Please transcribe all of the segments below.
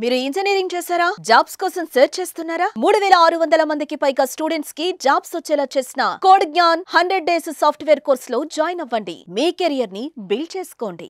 మీరు ఇంజనీరింగ్ చేశారా? జాబ్స్ కోసం సెర్చ్ చేస్తున్నారా? 3600 మందికి పైగా స్టూడెంట్స్ కి జాబ్స్ వచ్చేలా చేసిన code Gyan 100 days software course లో జాయిన్ అవ్వండి. మీ కెరియర్ ని బిల్డ్ చేసుకోండి.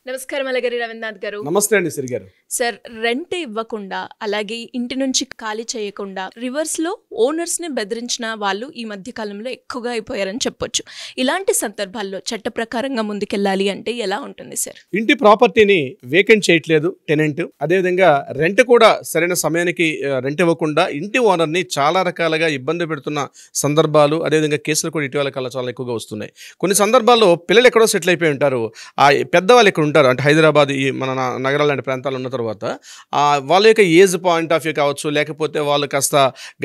నమస్కారం అలగరి రవీంద్రనాథ్ గారు. నమస్తే అండి సిరి గారు. సార్, రెంట్ ఇవ్వకుండా అలాగే ఇంటి నుంచి ఖాళీ చేయకుండా రివర్స్ లో ఓనర్స్ ని బెదిరించిన వాళ్ళు ఈ మధ్య కాలంలో ఎక్కువగా అయిపోయారని చెప్పొచ్చు. ఇలాంటి సందర్భాల్లో చట్ట ప్రకారంగా ముందుకెళ్ళాలి అంటే ఎలా ఉంటుంది సార్? ఇంటి ప్రాపర్టీని వేకెంట్ చేయట్లేదు టెనెంట్, అదేవిధంగా రెంట్ కూడా సరైన సమయానికి రెంట్ ఇవ్వకుండా ఇంటి ఓనర్ ని చాలా రకాలుగా ఇబ్బంది పెడుతున్న సందర్భాలు, అదేవిధంగా కేసులు కూడా ఇటీవల కాలంలో చాలా ఎక్కువగా వస్తున్నాయి. కొన్ని సందర్భాల్లో పిల్లలు ఎక్కడో సెటిల్ అయిపోయి ఉంటారు, ఆ పెద్దవాళ్ళు ఇక్కడ ఉంటారు, అంటే హైదరాబాద్ ఈ మన నగరాలు లాంటి ప్రాంతాలు ఉన్న తర్వాత వాళ్ళ యొక్క ఏజ్ పాయింట్ ఆఫ్ వ్యూ కావచ్చు, లేకపోతే వాళ్ళు కాస్త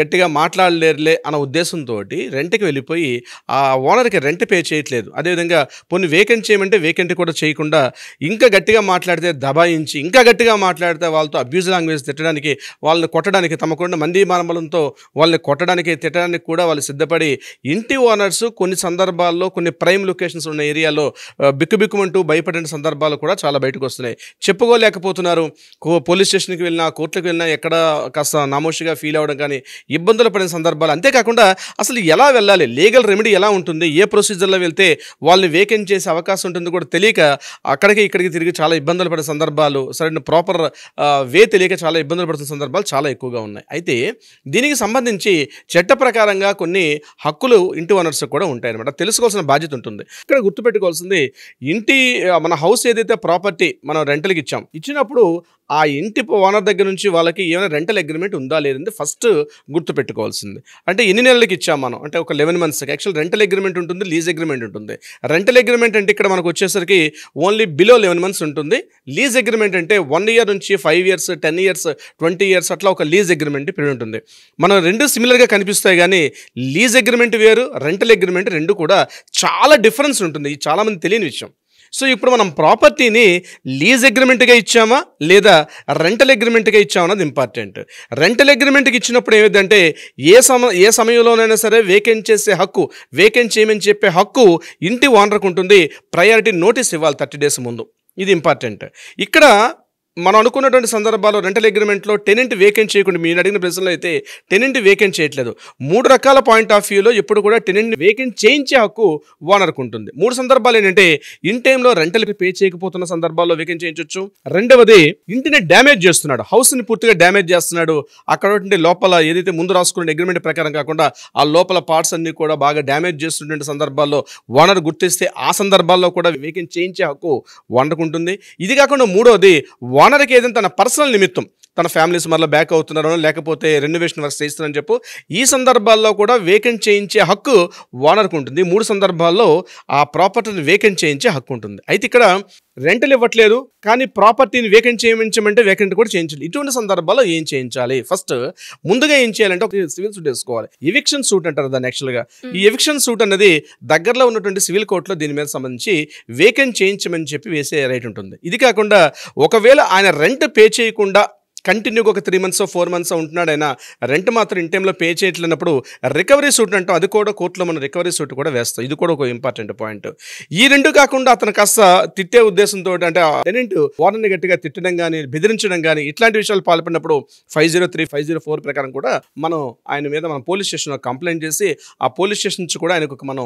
గట్టిగా మాట్లాడలేరులే అన్న ఉద్దేశంతో రెంట్కి వెళ్ళిపోయి ఆ ఓనర్కి రెంట్ పే చేయట్లేదు. అదేవిధంగా కొన్ని వేకెంట్ చేయమంటే వేకెంట్ కూడా చేయకుండా ఇంకా గట్టిగా మాట్లాడితే దబాయించి, ఇంకా గట్టిగా మాట్లాడితే వాళ్ళతో అబ్యూజ్ లాంగ్వేజ్ తిట్టడానికి, వాళ్ళని కొట్టడానికి, తమకుండా మంది మానబలంతో వాళ్ళని కొట్టడానికి తిట్టడానికి కూడా వాళ్ళు సిద్ధపడి ఇంటి ఓనర్స్ కొన్ని సందర్భాల్లో కొన్ని ప్రైమ్ లొకేషన్స్ ఉన్న ఏరియాలో బిక్కుబిక్కుమంటూ భయపడిన సందర్భాలు కూడా చాలా బయటకు వస్తున్నాయి. చెప్పుకోలేకపోతున్నారు. పోలీస్ స్టేషన్కి వెళ్ళినా, కోర్టులకు వెళ్ళినా ఎక్కడ కాస్త నామోషిగా ఫీల్ అవ్వడం కానీ, ఇబ్బందులు పడిన సందర్భాలు. అంతేకాకుండా అసలు ఎలా వెళ్ళాలి, లీగల్ రెమెడీ ఎలా ఉంటుంది, ఏ ప్రొసీజర్లో వెళ్తే వాళ్ళని వేకెంట్ చేసే అవకాశం ఉంటుంది కూడా తెలియక అక్కడికి ఇక్కడికి తిరిగి చాలా ఇబ్బందులు పడే సందర్భాలు, సరైన ప్రాపర్ వే తెలియక చాలా ఇబ్బందులు పడుతున్న సందర్భాలు చాలా ఎక్కువగా ఉన్నాయి. అయితే దీనికి సంబంధించి చట్ట ప్రకారంగా కొన్ని హక్కులు ఇంటి ఓనర్స్ కూడా ఉంటాయన్నమాట. తెలుసుకోవాల్సిన బాధ్యత ఉంటుంది. ఇక్కడ గుర్తుపెట్టుకోవాల్సింది, ఇంటి మన హౌస్ ఏదైతే ప్రాపర్టీ మనం రెంటల్కి ఇచ్చినప్పుడు ఆ ఇంటి ఓనర్ దగ్గర నుంచి వాళ్ళకి ఏమైనా రెంటల్ అగ్రిమెంట్ ఉందా లేదంటే ఫస్ట్ గుర్తుపెట్టుకోవాల్సింది. అంటే ఎన్ని నెలలకి ఇచ్చాం మనం, అంటే ఒక 11 monthsకి యాక్చువల్ రెంటల్ అగ్రిమెంట్ ఉంటుంది, లీజ్ అగ్రిమెంట్ ఉంటుంది. రెంటల్ అగ్రిమెంట్ అంటే ఇక్కడ మనకు వచ్చేసరికి ఓన్లీ బిలో 11 months ఉంటుంది. లీజ్ అగ్రిమెంట్ అంటే 1 year నుంచి 5 years, 10 years, 20 years అట్లా ఒక లీజ్ అగ్రిమెంట్ పీరియడ్ ఉంటుంది. మనం రెండు సిమిలర్గా కనిపిస్తాయి కానీ లీజ్ అగ్రిమెంట్ వేరు, రెంటల్ అగ్రిమెంట్ రెండు కూడా చాలా డిఫరెన్స్ ఉంటుంది. ఇది చాలామంది తెలియని విషయం. సో ఇప్పుడు మనం ప్రాపర్టీని లీజ్ అగ్రిమెంట్గా ఇచ్చామా లేదా రెంటల్ అగ్రిమెంట్గా ఇచ్చామా అన్నది ఇంపార్టెంట్. రెంటల్ అగ్రిమెంట్కి ఇచ్చినప్పుడు ఏమిటంటే ఏ సమయంలోనైనా సరే వేకెంట్ చేసే హక్కు, వేకెంట్ చేయమని చెప్పే హక్కు ఇంటి ఓనర్కి ఉంటుంది. ప్రయారిటీ నోటీస్ ఇవ్వాలి 30 days ముందు. ఇది ఇంపార్టెంట్. ఇక్కడ మనం అనుకున్నటువంటి సందర్భాల్లో రెంటల్ అగ్రిమెంట్లో టెనెంట్ వేకెంట్ చేయకుండా, మీరు అడిగిన ప్రశ్నలో అయితే టెనెంట్ వేకెంట్ చేయట్లేదు. 3 రకాల పాయింట్ ఆఫ్ వ్యూలో ఎప్పుడు కూడా టెనెంట్ వేకెంట్ చేయించే హక్కు ఓనర్కు ఉంటుంది. 3 సందర్భాలు ఏంటంటే, ఇన్ టైంలో రెంటల్ పే చేయకపోతున్న సందర్భాల్లో వేకెంట్ చేయించవచ్చు. రెండవది, ఇంటిని డ్యామేజ్ చేస్తున్నాడు, హౌస్ని పూర్తిగా డ్యామేజ్ చేస్తున్నాడు, అక్కడ లోపల ఏదైతే ముందు రాసుకున్న అగ్రిమెంట్ ప్రకారం కాకుండా ఆ లోపల పార్ట్స్ అన్ని కూడా బాగా డ్యామేజ్ చేస్తున్నటువంటి సందర్భాల్లో ఓనర్ గుర్తిస్తే ఆ సందర్భాల్లో కూడా వేకెంట్ చేయించే హక్కు ఓనర్కు ఉంటుంది. ఇది కాకుండా మూడవది, ఓనర్కి ఏదైనా తన పర్సనల్ నిమిత్తం, తన ఫ్యామిలీస్ మళ్ళీ బ్యాక్ అవుతున్నారో లేకపోతే రెనోవేషన్ వర్క్స్ చేస్తున్నారని చెప్పు, ఈ సందర్భాల్లో కూడా వేకెంట్ చేయించే హక్కు ఓనర్కు ఉంటుంది. 3 సందర్భాల్లో ఆ ప్రాపర్టీని వేకెంట్ చేయించే హక్కు ఉంటుంది. అయితే ఇక్కడ రెంటల్ ఇవ్వట్లేదు కానీ ప్రాపర్టీని వేకెంట్ చేయించమంటే వేకెంట్ కూడా చేయించాలి. ఇటువంటి సందర్భాల్లో ఏం చేయించాలి? ఫస్ట్ ముందుగా ఏం చేయాలంటే ఒక సివిల్ సూట్ వేసుకోవాలి. ఎవిక్షన్ సూట్ అంటారు దాన్ని. యాక్చువల్గా ఈ ఎవిక్షన్ సూట్ అనేది దగ్గరలో ఉన్నటువంటి సివిల్ కోర్టులో దీని మీద సంబంధించి వేకెంట్ చేయించమని చెప్పి వేసే రైట్ ఉంటుంది. ఇది కాకుండా ఒకవేళ ఆయన రెంట్ పే చేయకుండా కంటిన్యూగా ఒక 3 months 4 months ఉంటున్నాడు, అయినా రెంట్ మాత్రం ఇన్ టైంలో పే చేయట్లేనప్పుడు రికవరీ సూట్ అంటాం. అది కూడా కోర్టులో మనం రికవరీ సూట్ కూడా వేస్తాం. ఇది కూడా ఒక ఇంపార్టెంట్ పాయింట్. ఈ రెండు కాకుండా అతను కాస్త తిట్టే ఉద్దేశంతో, అంటే టెనెంట్ ఓనర్ని గట్టిగా తిట్టడం కానీ, బెదిరించడం కానీ, ఇట్లాంటి విషయాలు పాల్పడినప్పుడు 503, 504 ప్రకారం కూడా మనం ఆయన మీద మనం పోలీస్ స్టేషన్లో కంప్లైంట్ చేసి ఆ పోలీస్ స్టేషన్ నుంచి కూడా ఆయనకు మనం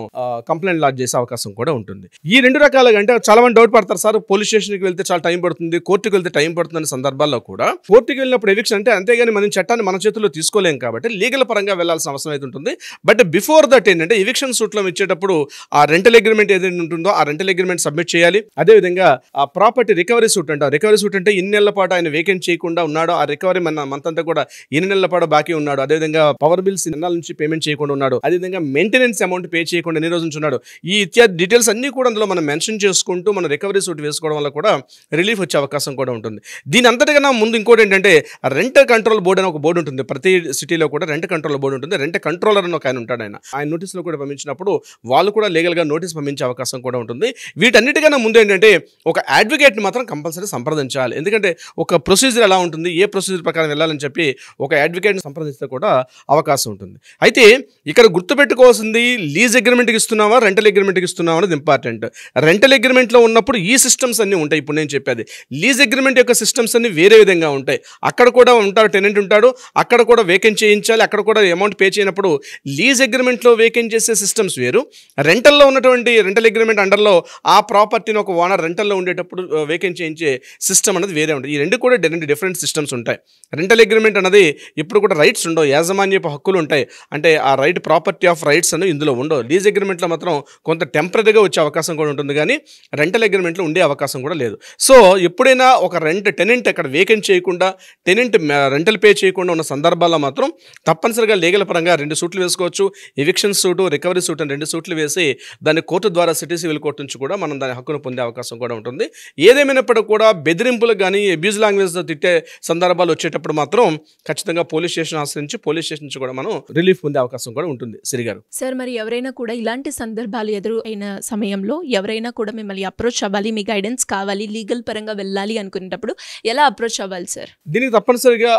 కంప్లైంట్ లాడ్జ్ చేసే అవకాశం కూడా ఉంటుంది. ఈ రెండు రకాలుగా, అంటే చాలా మంది డౌట్ పడతారు, సార్ పోలీస్ స్టేషన్కి వెళ్తే చాలా టైం పడుతుంది, కోర్టుకు వెళ్తే టైం పడుతుంది అనే సందర్భాల్లో కూడా కోర్టుకి వెళ్ళినప్పుడు ఎవిక్షన్ అంటే అంతేగాని మనం చట్టాన్ని మన చేతుల్లో తీసుకోలేం కాబట్టి లీగల్ పరంగా వెళ్లాల్సిన అవసరం అయితే ఉంటుంది. బట్ బిఫోర్ దట్ ఏంటంటే ఎవిక్షన్ సూట్లో ఇచ్చేటప్పుడు ఆ రెంటల్ అగ్రిమెంట్ ఏదైతే ఉంటుందో ఆ రెంటల్ అగ్రిమెంట్ సబ్మిట్ చేయాలి. అదేవిధంగా ఆ ప్రాపర్టీ రికవరీ సూట్ అంటారు. రికవరీ సూట్ అంటే ఎన్ని నెలల పాటు ఆయన వేకెంట్ చేయకుండా ఉన్నాడో, ఆ రికవరీ మంత్ అంతా కూడా ఎన్ని నెలల పాటు బాకీ ఉన్నాడు, అదేవిధంగా పవర్ బిల్స్ నెలల నుంచి పేమెంట్ చేయకుండా ఉన్నాడు, అదేవిధంగా మెయింటెనెన్స్ అమౌంట్ పే చేయకుండా ఎన్ని రోజుల నుంచి ఉన్నాడు, ఈ ఇత్యాది డీటెయిల్స్ అన్ని కూడా అందులో మనం మెన్షన్ చేసుకుంటూ మనం రికవరీ సూట్ వేసుకోవడం వల్ల కూడా రిలీఫ్ వచ్చే అవకాశం కూడా ఉంటుంది. దీని అంతటికన్నా ముందు ఇంకోటి ఏంటంటే, ఎందుకంటే రెంట్ కంట్రోల్ బోర్డు అని ఒక బోర్డు ఉంటుంది, ప్రతి సిటీలో కూడా రెంట్ కంట్రోల్ బోర్డు ఉంటుంది. రెంట్ కంట్రోలర్ అని ఒక ఆయన ఉంటాడు. ఆయన నోటీసులు కూడా పంపించినప్పుడు వాళ్ళు కూడా లీగల్గా నోటీస్ పంపించే అవకాశం కూడా ఉంటుంది. వీటన్నిటికన్నా ముందు ఏంటంటే ఒక అడ్వకేట్ని మాత్రం కంపల్సరీ సంప్రదించాలి. ఎందుకంటే ఒక ప్రొసీజర్ ఎలా ఉంటుంది, ఏ ప్రొసీజర్ ప్రకారం వెళ్ళాలని చెప్పి ఒక అడ్వకేట్ని సంప్రదిస్తే కూడా అవకాశం ఉంటుంది. అయితే ఇక్కడ గుర్తుపెట్టుకోవాల్సింది లీజ్ అగ్రిమెంట్కి ఇస్తున్నావా రెంటల్ అగ్రిమెంట్కి ఇస్తున్నావా అనేది ఇంపార్టెంట్. రెంటల్ అగ్రిమెంట్లో ఉన్నప్పుడు ఈ సిస్టమ్స్ అన్నీ ఉంటాయి. ఇప్పుడు నేను చెప్పేది లీజ్ అగ్రిమెంట్ యొక్క సిస్టమ్స్ అన్ని వేరే విధంగా ఉంటాయి. అక్కడ కూడా ఉంటారు, టెనెంట్ ఉంటాడు, అక్కడ కూడా వేకెంట్ చేయించాలి, అక్కడ కూడా అమౌంట్ పే చేయనప్పుడు లీజ్ అగ్రిమెంట్లో వేకెంట్ చేసే సిస్టమ్స్ వేరు. రెంటల్లో ఉన్నటువంటి రెంటల్ అగ్రిమెంట్ అండర్లో ఆ ప్రాపర్టీని ఒక ఓనర్ రెంటల్లో ఉండేటప్పుడు వేకెంట్ చేయించే సిస్టమ్ అనేది వేరే ఉంటుంది. ఈ రెండు కూడా డిఫరెంట్ సిస్టమ్స్ ఉంటాయి. రెంటల్ అగ్రిమెంట్ అనేది ఇప్పుడు కూడా రైట్స్ ఉండవు, యాజమాన్యపు హక్కులు ఉంటాయి. అంటే ఆ రైట్ ప్రాపర్టీ ఆఫ్ రైట్స్ అనేవి ఇందులో ఉండవు. లీజ్ అగ్రిమెంట్లో మాత్రం కొంత టెంపరీగా వచ్చే అవకాశం కూడా ఉంటుంది, కానీ రెంటల్ అగ్రిమెంట్లో ఉండే అవకాశం కూడా లేదు. సో ఎప్పుడైనా ఒక టెనెంట్ అక్కడ వేకెంట్ చేయకుండా, టెనెంట్ రెంటల్ పే చేయకుండా ఉన్న సందర్భాల్లో మాత్రం తప్పనిసరిగా లీగల్ పరంగా 2 సూట్లు వేసుకోవచ్చు. ఎవిక్షన్ సూటు, రికవరీ సూట్ అని 2 సూట్లు వేసి దాన్ని కోర్టు ద్వారా సిటీ సివిల్ కోర్టు నుంచి కూడా మనం దాని హక్కును పొందే అవకాశం కూడా ఉంటుంది. ఏదేమైనప్పటికీ కూడా బెదిరింపులకు కానీ అబ్యూజ్ లాంగ్వేజ్తో తిట్టే సందర్భాలు వచ్చేటప్పుడు మాత్రం ఖచ్చితంగా పోలీస్ స్టేషన్ ఆశ్రయించి పోలీస్ స్టేషన్ నుంచి కూడా మనం రిలీఫ్ పొందే అవకాశం కూడా ఉంటుంది. సిరిగారు సార్, మరి ఎవరైనా కూడా ఇలాంటి సందర్భాలు ఎదురైన సమయంలో ఎవరైనా కూడా మిమ్మల్ని అప్రోచ్ అవ్వాలి, మీ గైడెన్స్ కావాలి, లీగల్ పరంగా వెళ్ళాలి అనుకునేటప్పుడు ఎలా అప్రోచ్ అవ్వాలి సార్? దీనికి తప్పనిసరిగా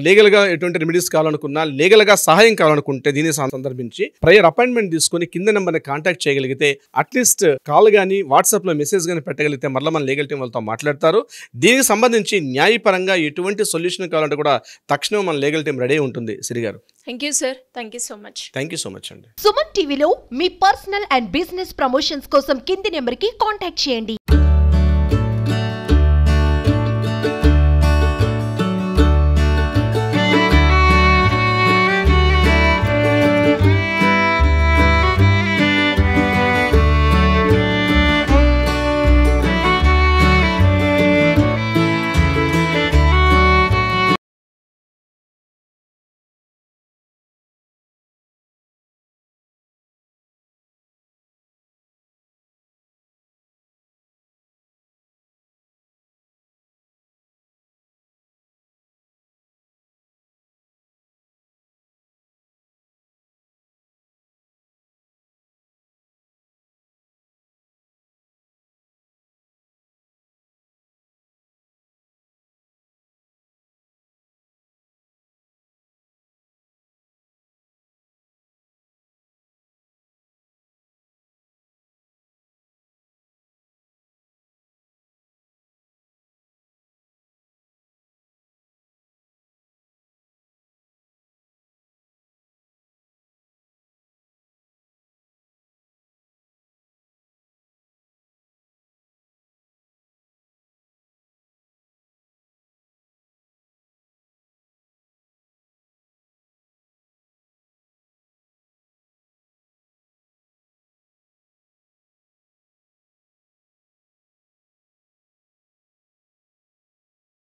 లీగల్గా ఎటువంటి రెమెడీస్ కావాలనుకున్నా, లీగల్గా సహాయం కావాలనుకుంటే దీన్ని సందర్భించి ప్రయర్ అపాయింట్మెంట్ తీసుకుని కింద నెంబర్ని కాంటాక్ట్ చేయగలిగితే, అట్లీస్ట్ కాల్ కానీ వాట్సాప్లో మెసేజ్ కానీ పెట్టగలిగితే మరలా మన లీగల్ టీం వాళ్ళతో మాట్లాడతారు. దీనికి సంబంధించి న్యాయపరంగా ఎటువంటి సొల్యూషన్ కావాలంటే కూడా తక్షణం మన లీగల్ టీం రెడీ ఉంటుంది. సిరిగారు thank you sir, thank you so much. Thank you so much అండి. సుమన్ టీవీలో మీ పర్సనల్ అండ్ బిజినెస్ ప్రమోషన్స్ కోసం కింది నెంబర్కి కాంటాక్ట్ చేయండి.